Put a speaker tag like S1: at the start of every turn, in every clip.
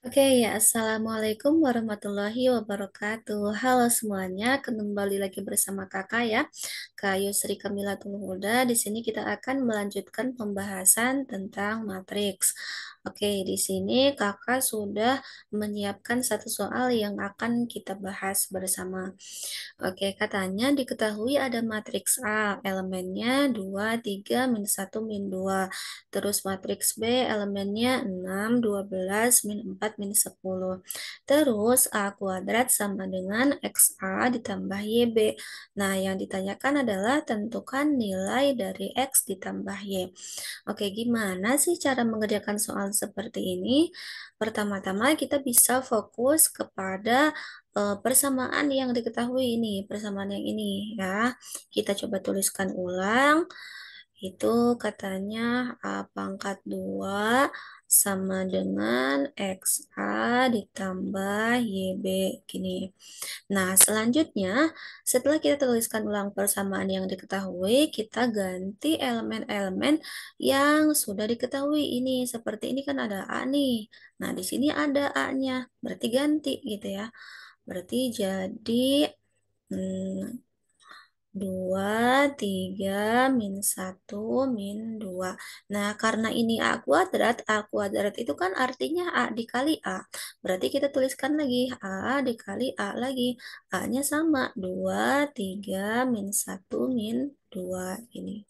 S1: Oke ya, Assalamualaikum warahmatullahi wabarakatuh. Halo semuanya, kembali lagi bersama kakak ya, Kak Yusri Kamila Huda. Di sini kita akan melanjutkan pembahasan tentang matriks. Oke, di sini kakak sudah menyiapkan satu soal yang akan kita bahas bersama. Oke, katanya diketahui ada matriks A, elemennya 2 3 min 1 min 2. Terus matriks B, elemennya 6 12 min 4 min 10. Terus A kuadrat sama dengan XA ditambah YB. Nah, yang ditanyakan adalah tentukan nilai dari X ditambah Y. Oke, gimana sih cara mengerjakan soal seperti ini? Pertama-tama kita bisa fokus kepada persamaan yang diketahui ini, persamaan yang ini ya. Kita coba tuliskan ulang. Itu katanya A pangkat 2 sama dengan XA ditambah YB gini. Nah, selanjutnya setelah kita tuliskan ulang persamaan yang diketahui, kita ganti elemen-elemen yang sudah diketahui ini. Seperti ini kan ada A nih. Nah, di sini ada A-nya, berarti ganti gitu ya. Berarti jadi hmm, 2 3 min 1 min 2. Nah, karena ini A kuadrat itu kan artinya A dikali A. Berarti kita tuliskan lagi A dikali A lagi. A-nya sama, 2 3 min 1 min 2 ini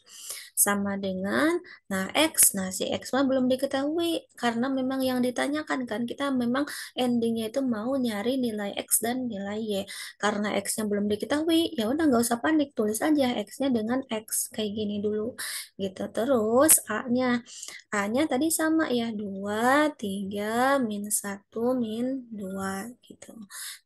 S1: sama dengan, nah X, nah si X mah belum diketahui karena memang yang ditanyakan kan kita memang endingnya itu mau nyari nilai X dan nilai Y. Karena X-nya belum diketahui, ya udah nggak usah panik, tulis aja X-nya dengan X kayak gini dulu gitu. Terus A-nya tadi sama ya, 2 3 min 1 min 2 gitu.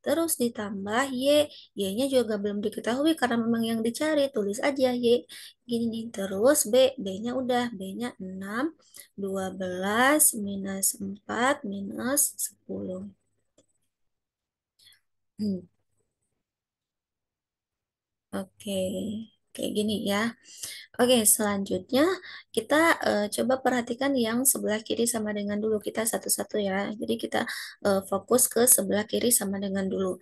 S1: Terus ditambah Y, Y-nya juga belum diketahui karena memang yang dicari, tulis aja Y gini nih. Terus B-nya udah, B-nya 6 12 minus 4 minus 10. Hmm, Oke, kayak gini ya. Oke, selanjutnya kita coba perhatikan yang sebelah kiri sama dengan dulu. Kita satu-satu ya. Jadi kita fokus ke sebelah kiri sama dengan dulu.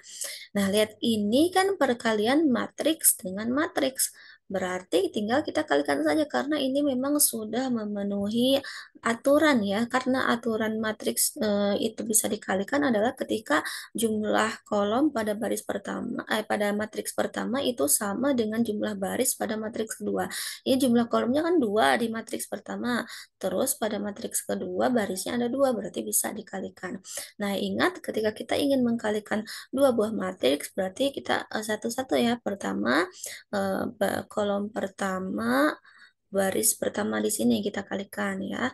S1: Nah, lihat ini kan perkalian matriks dengan matriks. Berarti tinggal kita kalikan saja karena ini memang sudah memenuhi aturan ya. Karena aturan matriks itu bisa dikalikan adalah ketika jumlah kolom pada baris pertama pada matriks pertama itu sama dengan jumlah baris pada matriks kedua. Ini jumlah kolomnya kan 2 di matriks pertama. Terus pada matriks kedua barisnya ada 2 berarti bisa dikalikan. Nah, ingat ketika kita ingin mengkalikan dua buah matriks berarti kita satu-satu ya. Pertama kolom pertama baris pertama di sini kita kalikan ya.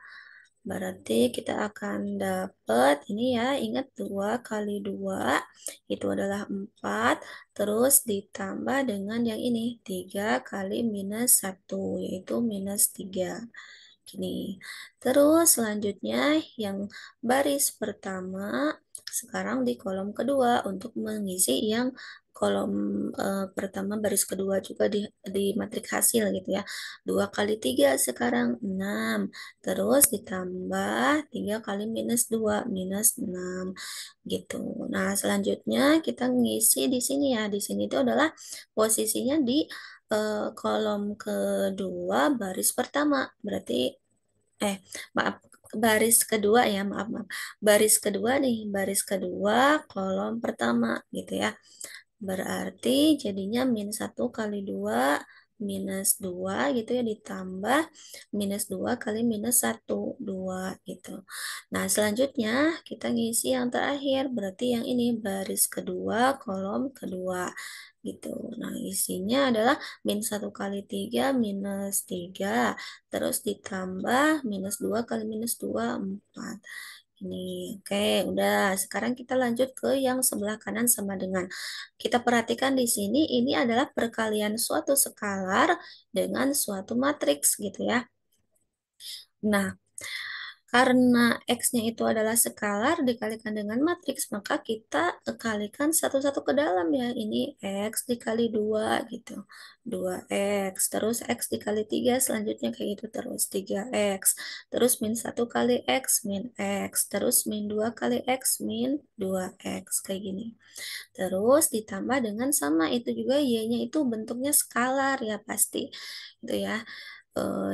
S1: Berarti kita akan dapat ini ya, ingat 2 kali 2 itu adalah 4, terus ditambah dengan yang ini 3 kali minus 1 yaitu minus 3. Gini. Terus selanjutnya yang baris pertama sekarang di kolom kedua untuk mengisi yang kolom pertama baris kedua juga di matrik hasil gitu ya. 2 kali 3 sekarang 6. Terus ditambah 3 kali minus 2 minus 6 gitu. Nah, selanjutnya kita ngisi di sini ya. Di sini itu adalah posisinya di kolom kedua baris pertama. Berarti eh maaf, baris kedua ya, maaf maaf. Baris kedua nih, baris kedua kolom pertama gitu ya. Berarti jadinya min 1 kali 2 minus 2 gitu ya ditambah minus 2 kali minus 1 2 gitu. Nah, selanjutnya kita ngisi yang terakhir, berarti yang ini baris kedua kolom kedua gitu. Nah, isinya adalah min 1 kali 3 minus 3 terus ditambah minus 2 kali minus 2 4. Ini, oke, udah. Sekarang kita lanjut ke yang sebelah kanan sama dengan. Kita perhatikan di sini, ini adalah perkalian suatu skalar dengan suatu matriks gitu ya. Nah, Karena X-nya itu adalah skala dikalikan dengan matriks, maka kita kalikan satu-satu ke dalam ya. Ini X dikali 2 gitu. 2X. Terus X dikali 3 selanjutnya kayak gitu terus. 3X. Terus min 1 kali X min X. Terus min 2 kali X min 2X. Kayak gini. Terus ditambah dengan sama itu juga Y-nya itu bentuknya skalar ya pasti. Itu ya.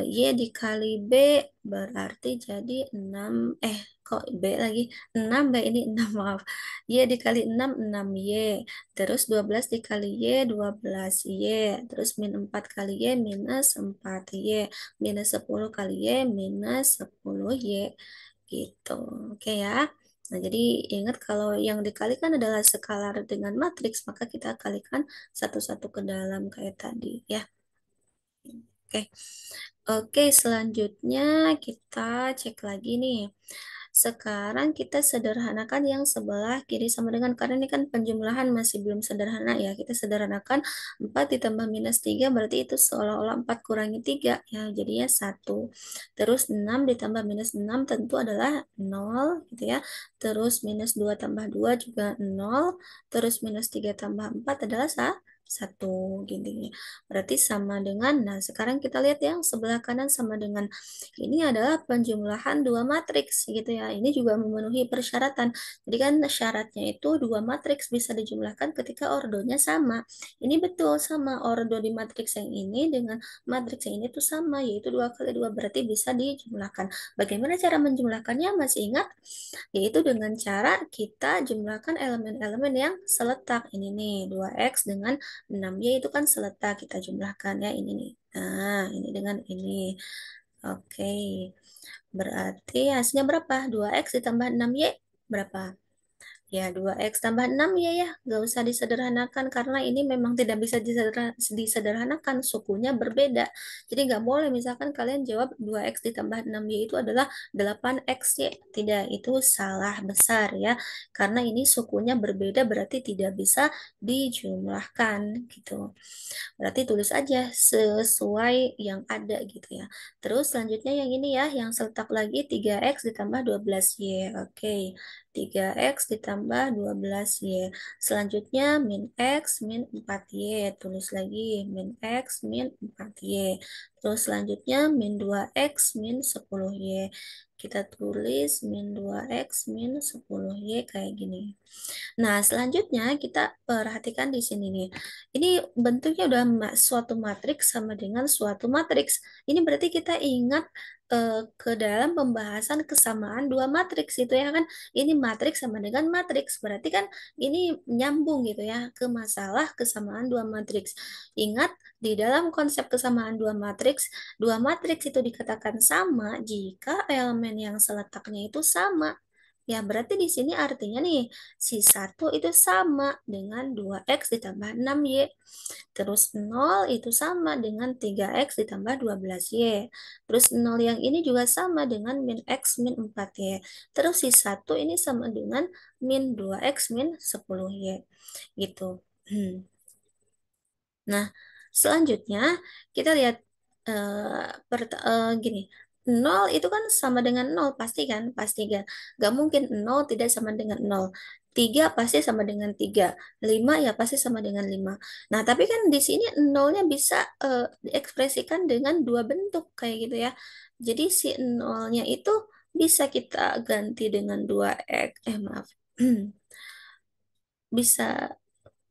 S1: Y dikali B berarti jadi 6 kok B lagi 6B ini 6 maaf. Y dikali 6 6Y. Terus 12 dikali Y 12Y. Terus min 4 kali Y minus 4Y. Minus 10 kali Y minus 10Y. Gitu. Oke ya. Nah, jadi ingat kalau yang dikalikan adalah skalar dengan matriks, maka kita kalikan satu-satu ke dalam kayak tadi ya. Oke. Oke, selanjutnya kita cek lagi nih. Sekarang kita sederhanakan yang sebelah kiri sama dengan, karena ini kan penjumlahan masih belum sederhana ya. Kita sederhanakan 4 ditambah minus 3 berarti itu seolah-olah 4 kurangi 3 ya, jadinya 1. Terus 6 ditambah minus 6 tentu adalah 0 gitu ya. Terus minus 2 tambah 2 juga 0. Terus minus 3 tambah 4 adalah 1 gini. Berarti sama dengan, nah sekarang kita lihat yang sebelah kanan sama dengan, ini adalah penjumlahan dua matriks gitu ya. Ini juga memenuhi persyaratan. Jadi kan syaratnya itu dua matriks bisa dijumlahkan ketika ordonya sama. Ini betul sama, ordo di matriks yang ini dengan matriks yang ini tuh sama, yaitu 2 kali 2 berarti bisa dijumlahkan. Bagaimana cara menjumlahkannya? Masih ingat? Yaitu dengan cara kita jumlahkan elemen-elemen yang seletak. Ini nih, 2X dengan 6Y itu kan seletak, kita jumlahkan ya ini nih. Nah, ini dengan ini. Oke. Berarti hasilnya berapa? 2X ditambah 6Y berapa? Ya, 2X tambah 6 ya ya. Nggak usah disederhanakan karena ini memang tidak bisa disederhanakan. Sukunya berbeda. Jadi nggak boleh misalkan kalian jawab 2X ditambah 6Y itu adalah 8XY. Tidak, itu salah besar ya. Karena ini sukunya berbeda berarti tidak bisa dijumlahkan gitu. Berarti tulis aja sesuai yang ada gitu ya. Terus selanjutnya yang ini ya, yang seletak lagi 3X ditambah 12Y. Oke, 3X ditambah 12Y. Selanjutnya min X min 4Y. Tulis lagi min X min 4Y. Terus selanjutnya min 2X min 10Y. Kita tulis min 2X min 10Y kayak gini. Nah, selanjutnya kita perhatikan di sini nih. Ini bentuknya udah suatu matriks sama dengan suatu matriks. Ini berarti kita ingat ke dalam pembahasan kesamaan dua matriks itu ya kan. Ini matriks sama dengan matriks. Berarti kan ini nyambung gitu ya ke masalah kesamaan dua matriks. Ingat di dalam konsep kesamaan dua matriks itu dikatakan sama jika elemen yang seletaknya itu sama. Ya, berarti di sini artinya nih, si satu itu sama dengan 2X ditambah 6Y. Terus 0 itu sama dengan 3X ditambah 12Y. Terus 0 yang ini juga sama dengan min X min 4Y. Terus si satu ini sama dengan min 2X min 10Y. Gitu. Nah, selanjutnya kita lihat gini. 0 itu kan sama dengan 0 pasti kan? Pasti kan? Gak mungkin 0 tidak sama dengan 0. 3 pasti sama dengan 3. 5 ya pasti sama dengan 5. Nah, tapi kan di sini nolnya bisa diekspresikan dengan dua bentuk kayak gitu ya. Jadi si nolnya itu bisa kita ganti dengan 2X. Maaf. Bisa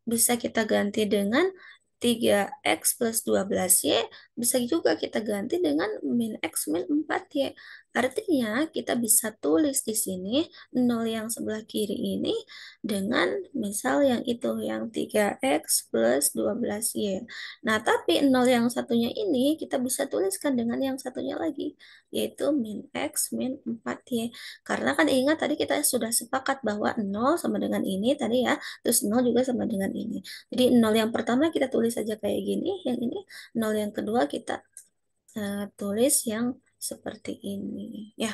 S1: bisa kita ganti dengan 3X plus 12Y, bisa juga kita ganti dengan min X min 4Y. Artinya kita bisa tulis di sini 0 yang sebelah kiri ini dengan misal yang itu, yang 3X plus 12Y. Nah, tapi 0 yang satunya ini kita bisa tuliskan dengan yang satunya lagi, yaitu min X min 4Y. Karena kan ingat tadi kita sudah sepakat bahwa 0 sama dengan ini tadi ya, terus 0 juga sama dengan ini. Jadi 0 yang pertama kita tulis saja kayak gini, yang ini 0 yang kedua kita tulis yang seperti ini ya.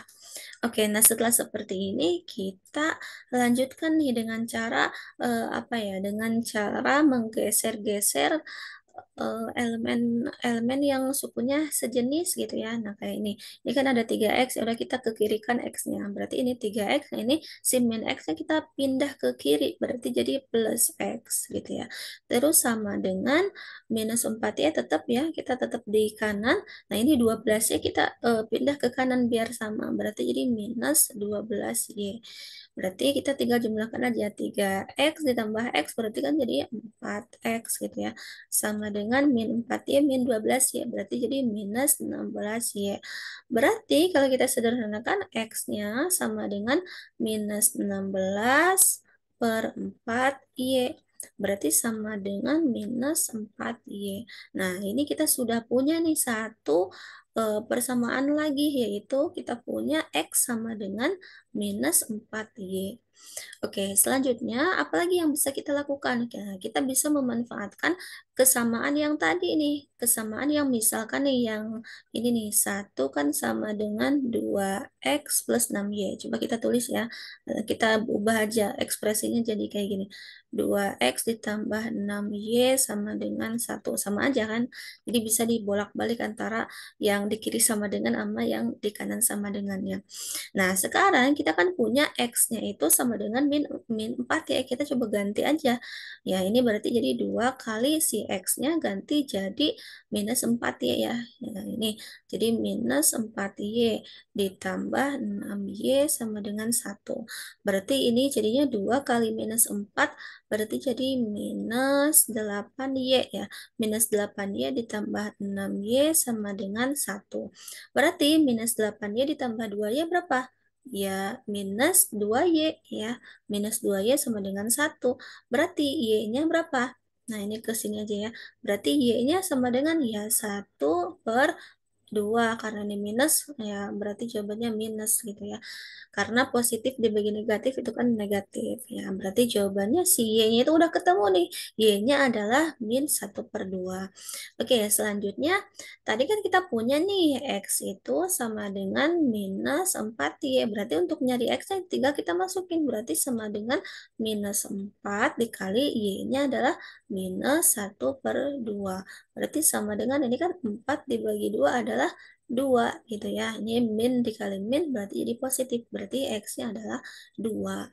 S1: Oke, nah setelah seperti ini kita lanjutkan nih dengan cara apa ya? Dengan cara menggeser-geser elemen yang sukunya sejenis gitu ya. Nah, kayak ini. Ini kan ada 3x, ya udah kita ke kiri kan x-nya. Berarti ini 3x, nah ini si min x-nya kita pindah ke kiri, berarti jadi plus x gitu ya. Terus sama dengan minus 4y tetap ya, kita tetap di kanan. Nah, ini 12y kita pindah ke kanan biar sama, berarti jadi minus 12y. Berarti kita tinggal jumlahkan aja 3x ditambah x berarti kan jadi 4x gitu ya. Sama dengan min 4y min 12y berarti jadi minus 16y. Berarti kalau kita sederhanakan x-nya sama dengan minus 16 per 4y. Berarti sama dengan minus 4y. Nah, ini kita sudah punya nih satu persamaan lagi, yaitu kita punya x sama dengan minus 4y. Oke, selanjutnya apalagi yang bisa kita lakukan? Nah, kita bisa memanfaatkan kesamaan yang tadi nih. Kesamaan yang misalkan nih yang ini nih, satu kan sama dengan 2x plus 6y. Coba kita tulis ya. Kita ubah aja ekspresinya jadi kayak gini. 2x ditambah 6y sama dengan satu. Sama aja kan? Jadi bisa dibolak-balik antara yang di kiri sama dengan sama yang di kanan sama dengannya. Nah, sekarang kita kan punya X-nya itu sama dengan min 4 ya. Kita coba ganti aja. Ya, ini berarti jadi 2 kali si X-nya ganti jadi minus 4 ya. Ya, ini jadi minus 4y ditambah 6y sama dengan 1. Berarti ini jadinya 2 kali minus 4 berarti jadi minus 8y ya. Minus 8y ditambah 6y sama dengan 1. Berarti minus 8y ditambah 2y berapa? Ya, minus 2y ya. Minus 2y sama dengan 1. Berarti y-nya berapa? Nah, ini ke sini aja ya. Berarti y-nya sama dengan ya 1/2 karena ini minus ya berarti jawabannya minus gitu ya. Karena positif dibagi negatif itu kan negatif ya. Berarti jawabannya si y-nya itu udah ketemu nih. Y-nya adalah min 1/2. Oke, selanjutnya tadi kan kita punya nih x itu sama dengan minus 4y. Berarti untuk nyari x-nya tinggal kita masukin. Berarti sama dengan minus 4 dikali y-nya adalah minus 1/2. Berarti sama dengan ini kan 4 dibagi 2 adalah 2 gitu ya. Ini min dikali min berarti jadi positif. Berarti X-nya adalah 2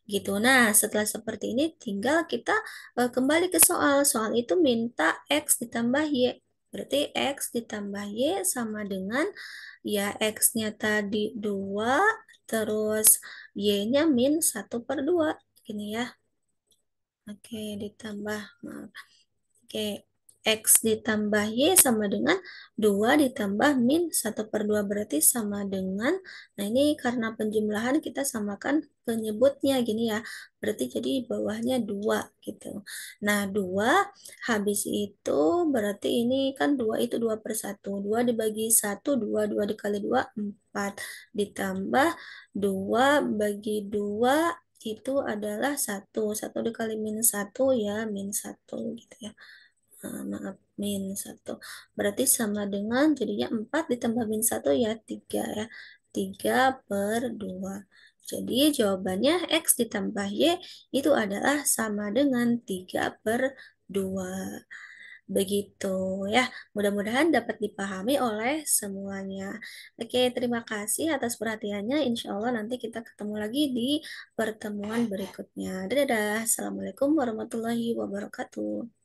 S1: gitu. Nah, setelah seperti ini tinggal kita kembali ke soal. Soal itu minta X ditambah Y. Berarti X ditambah Y sama dengan ya X-nya tadi 2 terus Y-nya min 1/2. Gini ya. Oke, ditambah. Maaf. Oke, X ditambah Y sama dengan 2 ditambah min 1/2 berarti sama dengan, nah ini karena penjumlahan kita samakan penyebutnya gini ya, berarti jadi bawahnya 2 gitu. Nah 2 habis itu berarti ini kan 2 itu 2/1, 2 dibagi 1, 2, 2 dikali 2, 4, ditambah 2 bagi 2 itu adalah 1, 1 dikali min 1 ya, min 1 gitu ya. Maaf, min 1. Berarti sama dengan jadinya 4 ditambah min 1 ya 3 ya. 3/2. Jadi jawabannya X ditambah Y itu adalah sama dengan 3/2. Begitu ya. Mudah-mudahan dapat dipahami oleh semuanya. Oke, terima kasih atas perhatiannya. Insya Allah nanti kita ketemu lagi di pertemuan berikutnya. Dadah. Assalamualaikum warahmatullahi wabarakatuh.